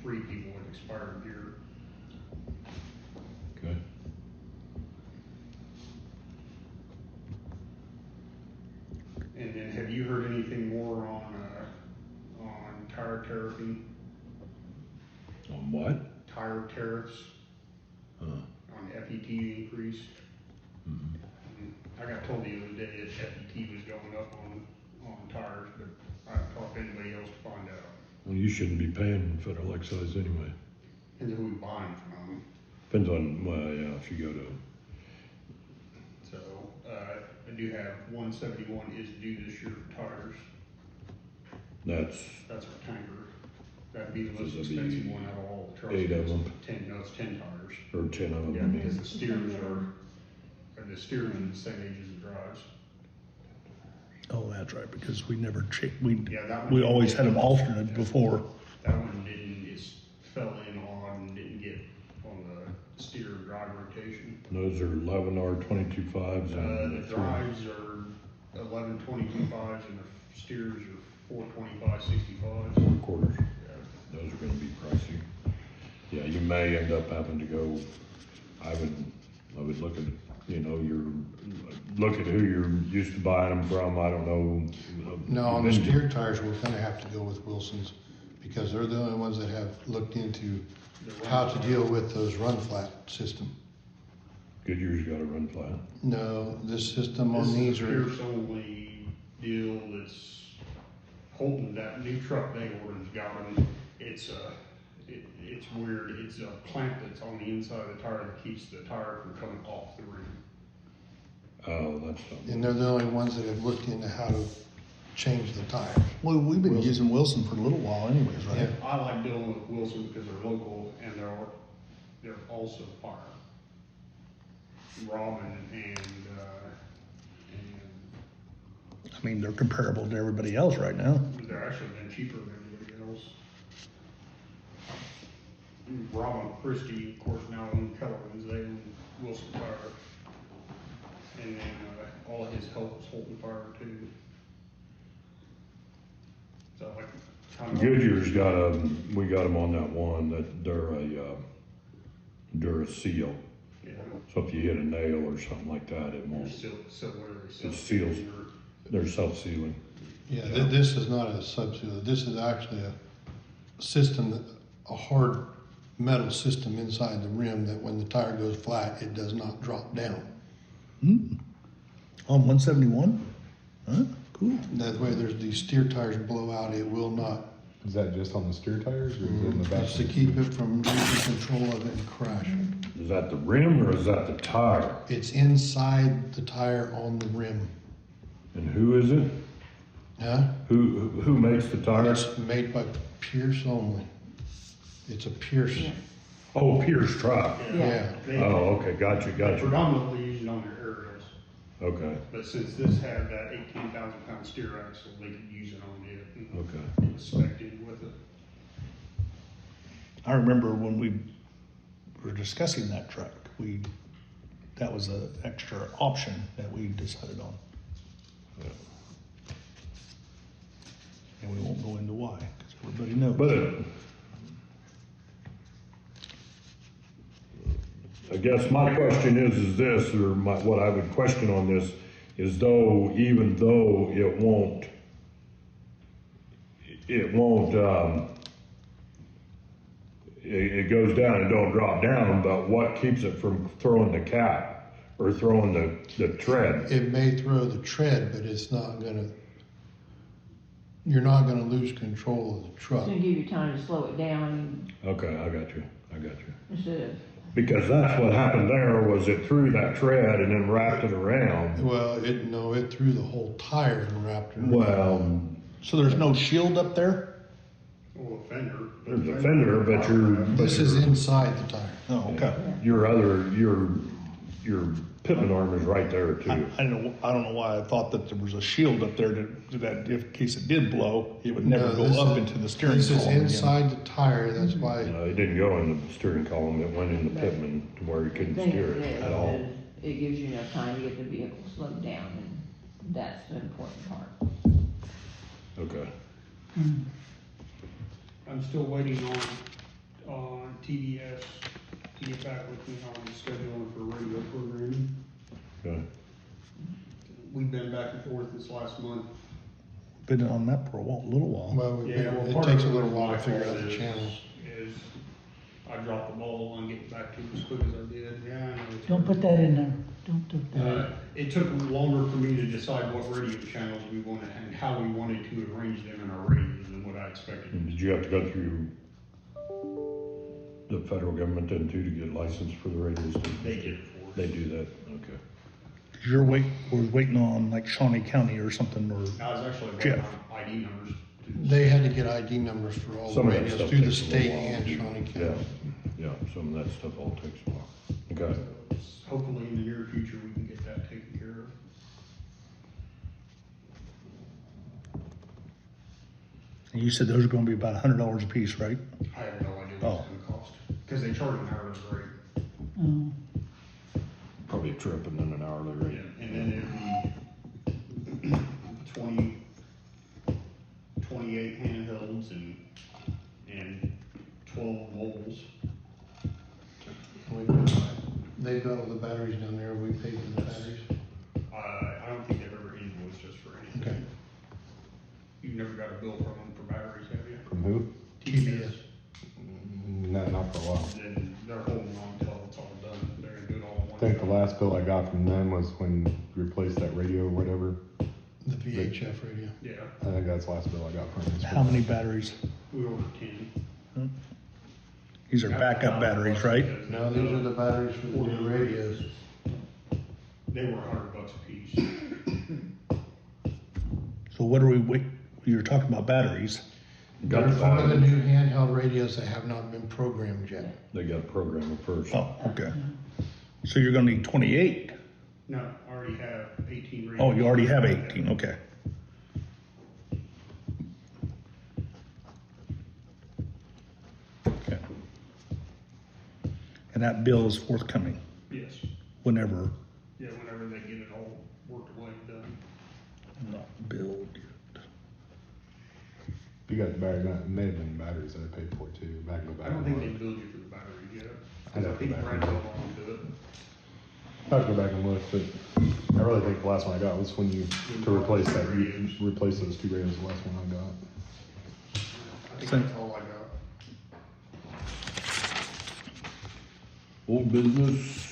3 people with expired gear. Okay. And then have you heard anything more on tire tariffing, On what? tire tariffs? Huh. On FET increase. I got told the other day that FET was going up on tires, but I haven't talked to anybody else to find out. Well, you shouldn't be paying federal excise anyway. Depends who we buying from. Depends on, well, yeah, if you go to, So, I do have 171 is due this year for tires. That's our tanker. That'd be the most So that'd be expensive one out of all the trucks. 8 of them. 10, no, it's 10 tires. or 10 of them. Yeah, I mean. because the steers are the steers are the same age as the drives. Oh, that's right, because we never Yeah, that one. we always had them alternate before. That one didn't, it fell in on and didn't get on the steer drive rotation. No, Those are 11R22.5s The and drives are 11.22.5s and the steers are 4.25/65s. 3/4. Those are gonna be pricey. Yeah, you may end up having to go, I would look at, look at who you're used to buying them from, I don't know. No, on the steer tires, we're gonna have to go with Wilson's, because they're the only ones that have looked into how to deal with those run flat system. Goodyear's got a run flat. No, this system This on is these a are, Pierce only deal that's holding that new truck they ordered's got them. It's weird. It's a clamp that's on the inside of the tire that keeps the tire from coming off the rim. Oh, that's something. and they're the only ones that have looked into how to change the tires. Well, we've been Wilson. using Wilson for a little while anyways, right? Yeah. I like dealing with Wilson because they're local and they're also fire. Robin and I mean, they're comparable to everybody else right now. they're actually been cheaper than everybody else. Robin Christie, of course, now own Kellerman's, they own Wilson Fire. And then, all of his help was Holton Fire too. So like. kind of- Goodyear's got we got them on that one, that Duraseal. Yeah, So if you hit a nail or something like that, it they're won't, still similar. it seals, they're self-sealing. Yeah, this is not a substitute, this is actually a system, a hard metal system inside the rim that when the tire goes flat, it does not drop down. On 171? Huh? Cool. That way, there's these steer tires blow out, it will not, Is that just on the steer tires or is it in the back? it's to keep it from losing control of it and crashing. Is that the rim or is that the tire? It's inside the tire on the rim. And who is it? Huh? Who makes the tires? It's made by Pierce only. It's a Pierce. Yeah. Oh, Pierce truck. Yeah. They Oh, okay, gotcha. predominantly use it on their aerials, Okay, but since this had that 18,000-pound steer axle, they could use it on it. And okay. it was spec'd in with it. I remember when we were discussing that truck, that was an extra option that we decided on. Yeah. And we won't go into why, because everybody knows. But I guess my question is this, or what I would question on this, is even though it won't, it goes down and don't drop down, but what keeps it from throwing the cap or throwing the tread? It may throw the tread, but it's not gonna, you're not gonna lose control of the It's truck. gonna give you time to slow it down Okay, I got you. instead of, Because that's what happened there, was it threw that tread and then wrapped it around. Well, it threw the whole tire and wrapped it around. Well, So there's no shield up there? Well, a fender. there's a fender, but This is inside the tire. Oh, okay. your Pittman arm is right there too. I don't know why I thought that there was a shield up there that if in case it did blow, it would never No, go this up is- into the steering This is column again. inside the tire, that's why, It didn't go in the steering column, it went in the Pittman to where you the couldn't thing steer is, it at all. it gives you enough time to get the vehicle slowed down, and that's the important part. Okay. I'm still waiting on TDS to get back with me on scheduling for radio programming. Okay. We've been back and forth this last month. Been on that for a little while. well, it part takes a of little it while to my figure fault out the is- channels. Is I dropped the ball on getting back to it as quick as I did. Yeah, I know. it's Don't hard. put that in there, don't do that. It took longer for me to decide what radio channels we wanted and how we wanted to arrange them in our radios than what I expected. And did you have to go through the federal government then too to get licensed for the radios? They did it for us. They do that, okay. We're waiting on like Shawnee County or something, or I was actually Jeff. waiting on ID numbers. They had to get ID numbers for all the Some of that radios stuff through the takes a little state while. and Shawnee Yeah, County. yeah, some of that stuff all takes a while. Okay. Hopefully in the near future, we can get that taken care of. and you said those are gonna be about $100 a piece, right? I have no idea what it's gonna cost, because they charge an hourly rate. Oh, tripping in an hourly Yeah, rate. and then it'd be 28 handhelds and 12 mobiles. They got all the batteries down there, we paid for the batteries. I don't think they've ever invoiced us for anything. Okay. You've never got a bill from them for batteries, have you? From who? TBS. No, not for a while. Then they're holding on till it's all done. They're gonna do it all in I one. think the shot. last bill I got from them was when you replaced that radio or whatever. The VHF radio. Yeah, I think that's the last bill I got from them. How many batteries? we ordered 10. These are backup batteries, right? No, these are the batteries for the new radios. They were $100 a piece. So what are we, you're talking about batteries. Got They're the for the batteries. new handheld radios that have not been programmed yet. They got to program it first. Oh, okay. So you're gonna need 28. No, I already have 18 radios. Oh, you already have 18, okay. Okay. And that bill is forthcoming Yes, whenever yeah, whenever they get it all worked away and done. not billed yet. You got the battery, that may have been batteries that I paid for too, back in the back. I don't of think the they month. billed you for the batteries yet. I'd Cause I have to think back Brent and held look. on to it. I have to go back and look, but I really think the last one I got was when you, to replace that, you replace those two radios, the last one I got. I think that's all I got. Old business.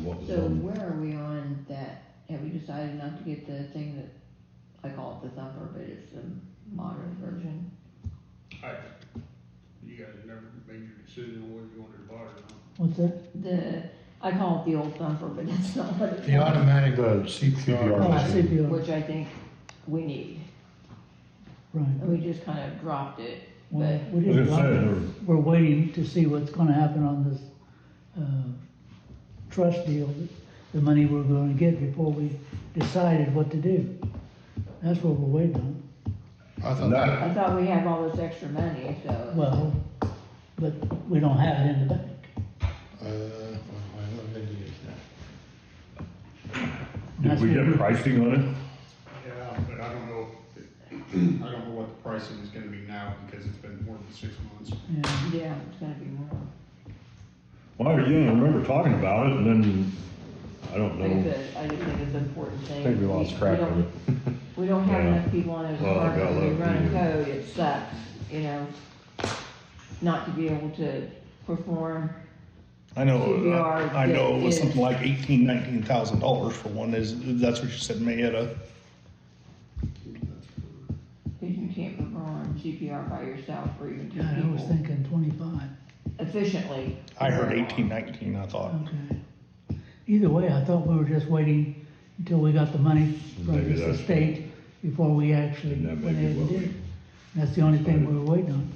What was So on? where are we on that? Have we decided not to get the thing that, I call it the thumper, but it's the modern version? You guys have never made your decision on whether you wanted to buy it or not. What's that? I call it the old thumper, but that's not what it's The automatic The CPR. Oh, machine. CPR, which I think we need. And right. we just kind of dropped it, Well, but we Like I just, said, we're waiting to see what's gonna happen on this, trust deal, the money we're gonna get before we decided what to do. That's what we're waiting on. I thought No. that, I thought we had all this extra money, so. Well, but we don't have it in the bank. well, I don't know if I did Did we get pricing on it? Yeah, but I don't know, I don't know what the pricing is gonna be now because it's been more than 6 months. Yeah. Yeah, it's gonna be more. Well, I remember talking about it and then, I don't know. I just think it's an important thing. I think we lost track of it. We don't have Yeah. enough people on our Well, I got department, we lucky. run code, it sucks, you know, not to be able to perform. I know, CPR I know it was is- something like $19,000 for one, that's what you said, Mayetta. Because you can't perform CPR by yourself or even two God, I was people thinking 25. efficiently. I heard 18, 19, I thought. Okay. Either way, I thought we were just waiting until we got the money from Maybe this that's- estate before we actually And that may went be ahead and what did we- it. That's the only thing we were waiting on.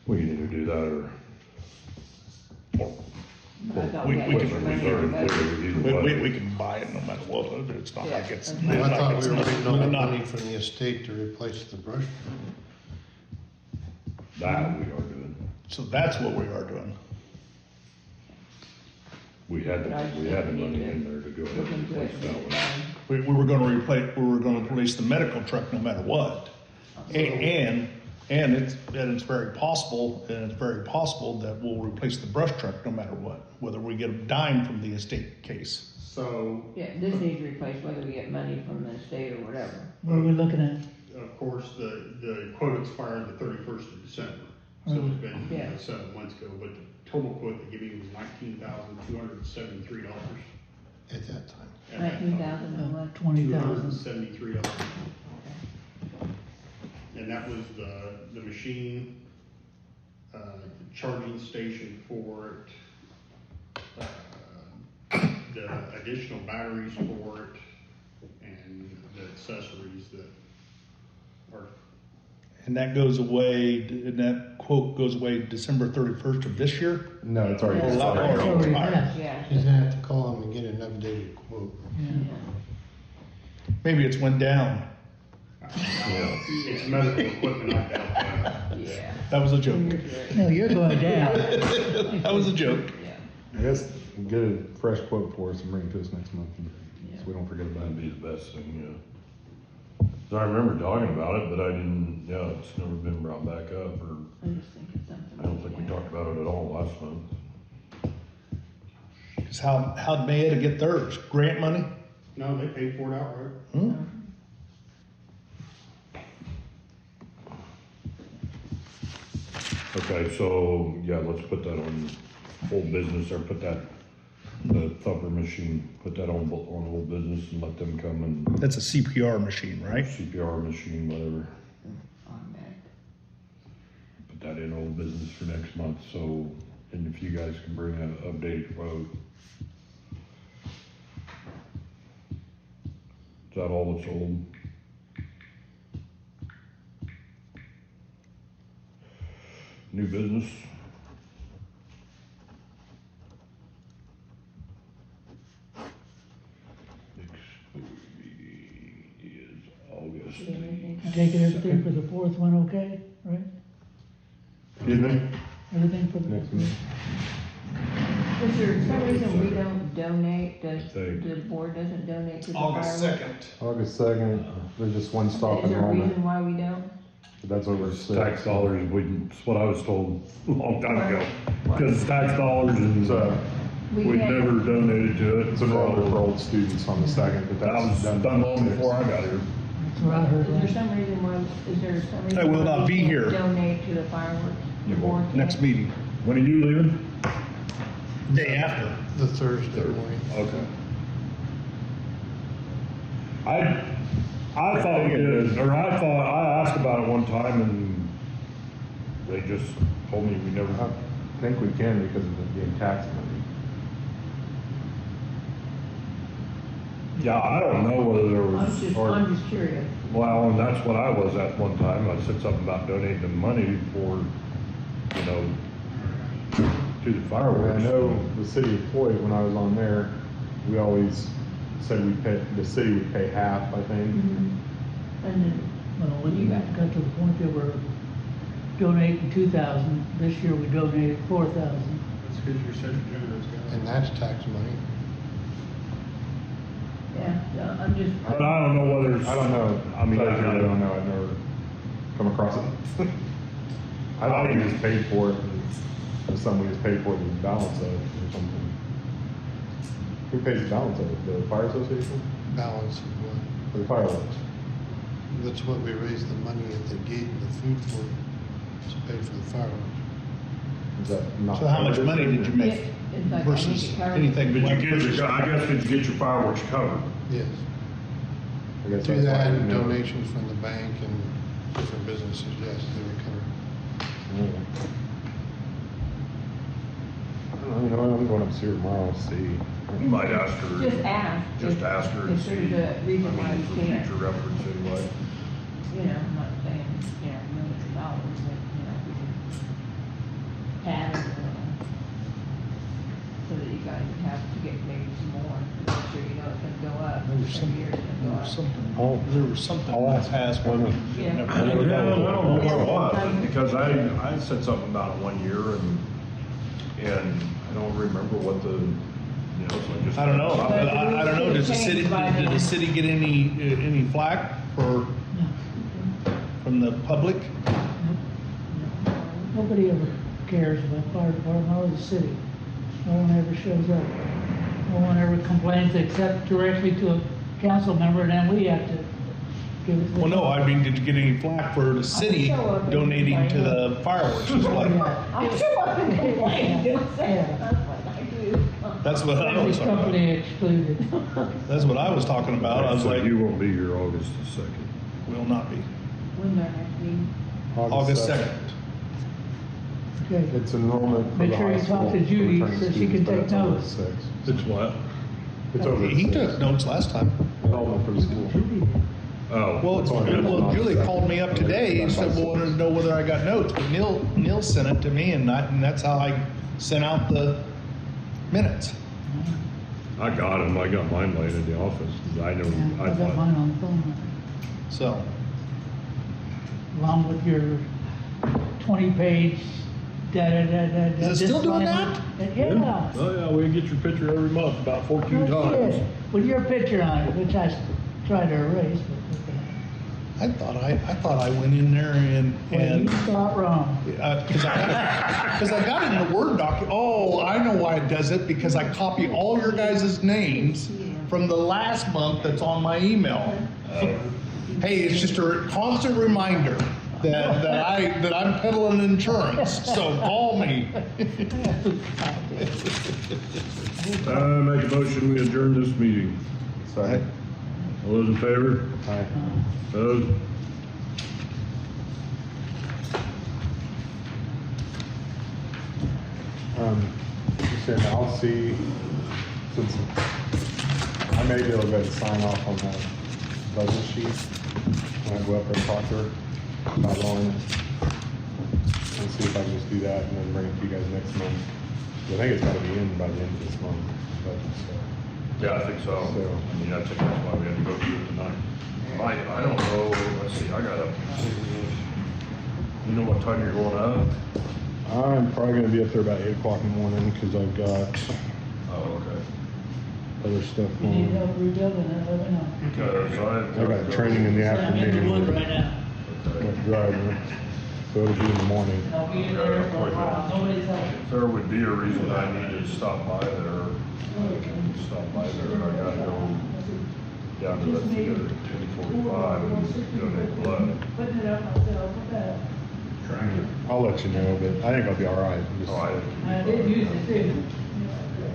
We can either do that or. But I thought We- we had we extra can money in the reserve budget. it. We can buy it no matter what, it's not like it's. Yeah. it's I like thought it's we were not- waiting on the not- money from the estate to replace the brush. That we are doing. So that's what we are doing. We had the money in there to go ahead Look and into it replace and that get it one. done. We were gonna replace the medical truck no matter what. And it's very possible that we'll replace the brush truck no matter what, whether we get a dime from the estate case. So, Yeah, this needs replaced whether we get money from the state or whatever. What are we looking at? of course, the quote expired the 31st of December. So it's been, Yeah. 7 months ago, but the total quote they gave me was $19,273. At that time. at that time. 19,000 and what? 20,000. $273. And that was the machine, the charging station for it, the additional batteries for it, and the accessories that are, And that goes away, and that quote goes away December 31st of this year? No, it's already. Yeah. It's expired. already Alright. passed. Yeah. He's gonna have to call him and get an updated quote. Yeah. Maybe it's went down. it's medical equipment like that. Yeah. That was a joke. No, you're going down. That was a joke. Yeah. I guess get a fresh quote for us and bring it to us next month, so we don't forget about That'd it. be the best thing, yeah. So I remember talking about it, but I didn't, yeah, it's never been brought back up, or, I'm just thinking something. I don't think we talked about it at all last month. Cause how'd Mayetta get theirs? Grant money? No, they paid for it outright. Hmm? Okay, so, yeah, let's put that on old business, or put that, the thumper machine, put that on old business and let them come and That's a CPR machine, right? CPR machine, whatever. Automatic. Put that in old business for next month, so, and if you guys can bring an updated quote. Is that all that's old? New business? Next meeting is August. Taking everything for the fourth one, okay, right? Excuse me? Everything for the. Next meeting. Is there some reason we don't donate, Thank the board doesn't donate to the August fireworks? 2nd. August 2nd, there's just one stop Is there a enrollment, reason why we don't? but that's over six. Tax dollars, it's what I was told a long time ago, because it's tax dollars and So, we've had- never donated to it. it's enrollment for old students on the 2nd, but That was that's done. done long by six. before I got here. That's what I heard. Is there some reason why, is there some reason? I will why not we be can't here. Donate to the fireworks? The board can't? Next meeting, When are you leaving? day after. The Thursday morning. Okay. I thought we did, or I asked about it one time and they just told me we never. I think we can because of it being tax money. Yeah, I don't know whether there I'm just curious. well, and that's what I was at one time. I said something about donating the money for, you know, to the I fireworks. know the city of Hoyt, when I was on there, we always said the city would pay half, I think. And then, Well, when you got to the point that we're donating 2,000, this year we donated 4,000. That's because you're such a generous guy. And that's tax money. yeah, so I'm just. But I don't know whether it's. I don't know. I mean, I don't know. I've never come across it. I thought we just paid for it. Or something we just paid for the balance of it or something. Who pays the balance of it? The fire association? Balance of what? For the fireworks? That's what we raised the money at the gate and the food for, to pay for the fireworks. Is that not? So how much money did you make It's like I need versus to cover- anything? Did you get your, I guess, did you get your fireworks covered? Yes. I guess Through that's why I that didn't and know. donations from the bank and different businesses, yes, they were covered. Yeah. I don't know, I'm going up to see her tomorrow, see. You might ask her. Just ask. Just ask her and If see. there's a reason why I mean, you for can't. future reference anyway. You know, I'm not saying, you know, millions of dollars, but, you know, we can add it, so that you guys would have to get maybe some more, to make sure you know it's gonna go up. There was Every something, year it's gonna go up. there was something I'll ask. passed when we Yeah. never. I don't know what it was, because I said something about it one year and I don't remember what the, you know, so I just. I don't know, I don't know, does the city, did the city get any flack for, from the public? Nobody ever cares about fire department or the city. No one ever shows up. No one ever complains except directly to a council member, and then we have to give it. Well, no, I mean, did you get any flack for the city show up and donating to complain. the fireworks display? I'm sure I can complain, just say, Yeah. that's what I do. That's what I Every was talking about. company excluded. That's what I was talking about, I was So like, you won't be here August the 2nd. will not be. When's our next meeting? August 2nd. Okay. It's enrollment for Make the sure high you talk school to Judy returning so she students, can but take it's over notes. 6. It's what? It's over He 6. took notes last time. Enrollment for the school. Oh. Well, Julie called me up today and said, well, wanted to know whether I got notes, but Neil sent it to me and that's how I sent out the minutes. I got them, I got mine laying in the office, I know, Yeah, I I got thought. mine on the phone, So, along with your 20-page Is it still doing that? Yeah. Oh, yeah, we get your picture every month, about 14 No times. shit. With your picture on it, which I tried to erase, but okay. I thought I went in there Well, and, you thought wrong. cause I got it in the Word document. Oh, I know why it does it, because I copy all your guys' names from the last month that's on my email. Hey, it's just a constant reminder that I'm peddling insurance, so call me. Make a motion, we adjourn this meeting. Second. All those in favor? Aye. Opposed? Just saying, I'll see, since I may be able to go and sign off on that budget sheet when I go up there and talk to her about rolling it. And see if I can just do that and then bring it to you guys next month. I think it's gotta be in by the end of this month, budget, so. Yeah, I think so. I mean, I think that's why we had to go through it tonight. I don't know, let's see, I gotta, you know what time you're going up? I'm probably gonna be up there about 8 o'clock in the morning, cause I've got Oh, okay. other stuff You need going. help rebuilding it, let me know. Because I got training in the I'm in the woods afternoon. right now. With driver, so it'll be in the morning. I'll be in there for a while, nobody's helping. If there would be a reason I needed to stop by there, I can stop by there, I gotta go down to the theater at 10:45 and donate blood. Putting it up myself, what the hell? I'll let you know, but I think I'll be all right. Just- Oh, I did use it too.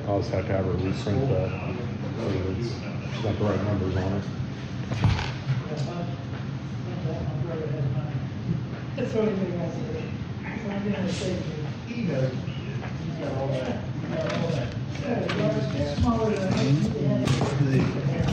I'll just have to have her reprint that. So that it's got the right numbers on it. That's the only thing I said. So I'm gonna say to you. He does. He's got all that. He's got all that. Yeah, it's smaller than I used to have.